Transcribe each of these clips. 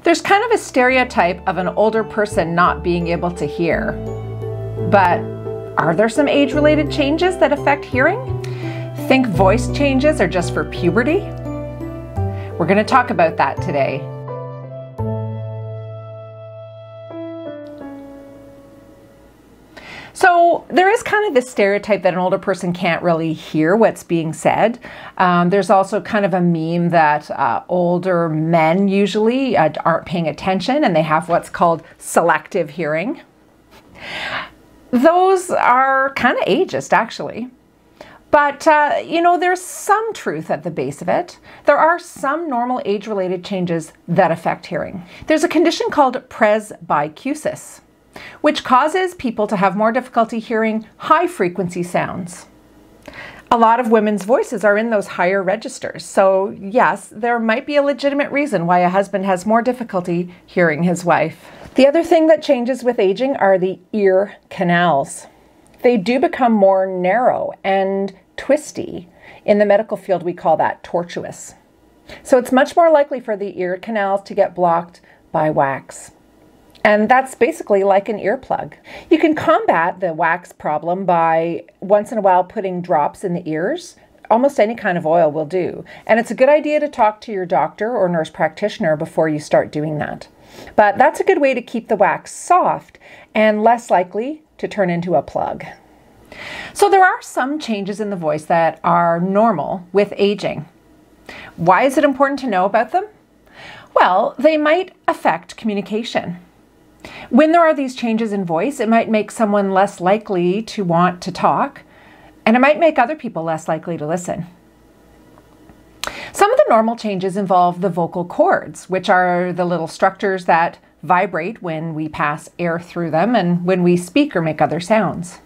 There's kind of a stereotype of an older person not being able to hear. But are there some age-related changes that affect hearing? Think voice changes are just for puberty? We're going to talk about that today. So there is kind of this stereotype that an older person can't really hear what's being said. There's also kind of a meme that older men usually aren't paying attention and they have what's called selective hearing. Those are kind of ageist, actually. But, you know, there's some truth at the base of it. There are some normal age-related changes that affect hearing. There's a condition called Presbycusis, which causes people to have more difficulty hearing high-frequency sounds. A lot of women's voices are in those higher registers. So, yes, there might be a legitimate reason why a husband has more difficulty hearing his wife. The other thing that changes with aging are the ear canals. They do become more narrow and twisty. In the medical field, we call that tortuous. So it's much more likely for the ear canals to get blocked by wax. And that's basically like an earplug. You can combat the wax problem by once in a while putting drops in the ears. Almost any kind of oil will do. And it's a good idea to talk to your doctor or nurse practitioner before you start doing that. But that's a good way to keep the wax soft and less likely to turn into a plug. So there are some changes in the voice that are normal with aging. Why is it important to know about them? Well, they might affect communication. When there are these changes in voice, it might make someone less likely to want to talk, and it might make other people less likely to listen. Some of the normal changes involve the vocal cords, which are the little structures that vibrate when we pass air through them and when we speak or make other sounds.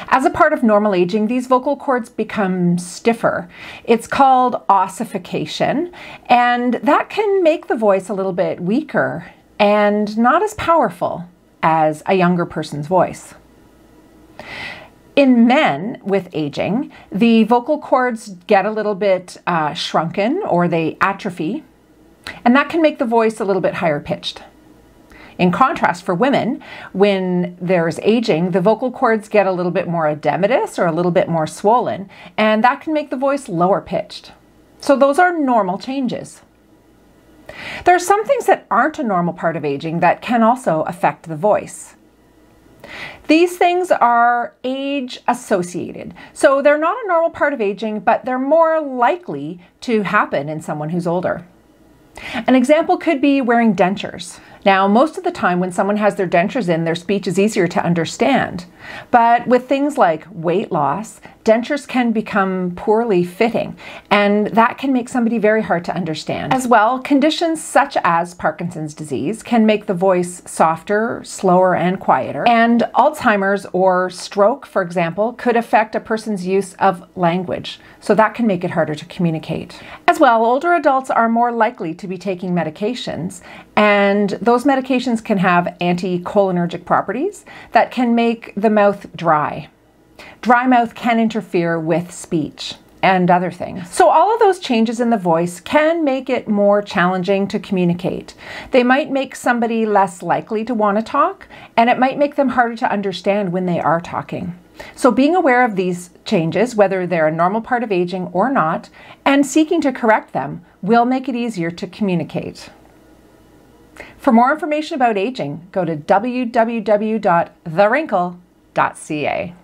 As a part of normal aging, these vocal cords become stiffer. It's called ossification, and that can make the voice a little bit weaker and not as powerful as a younger person's voice. In men with aging, the vocal cords get a little bit shrunken or they atrophy, and that can make the voice a little bit higher pitched. In contrast, for women, when there's aging, the vocal cords get a little bit more edematous or a little bit more swollen, and that can make the voice lower pitched. So those are normal changes. There are some things that aren't a normal part of aging that can also affect the voice. These things are age associated. So they're not a normal part of aging, but they're more likely to happen in someone who's older. An example could be wearing dentures. Now, most of the time when someone has their dentures in, their speech is easier to understand. But with things like weight loss, dentures can become poorly fitting, and that can make somebody very hard to understand. As well, conditions such as Parkinson's disease can make the voice softer, slower, and quieter. And Alzheimer's or stroke, for example, could affect a person's use of language, so that can make it harder to communicate. As well, older adults are more likely to be taking medications, and those medications can have anticholinergic properties that can make the mouth dry. Dry mouth can interfere with speech and other things. So all of those changes in the voice can make it more challenging to communicate. They might make somebody less likely to want to talk, and it might make them harder to understand when they are talking. So being aware of these changes, whether they're a normal part of aging or not, and seeking to correct them will make it easier to communicate. For more information about aging, go to www.thewrinkle.ca.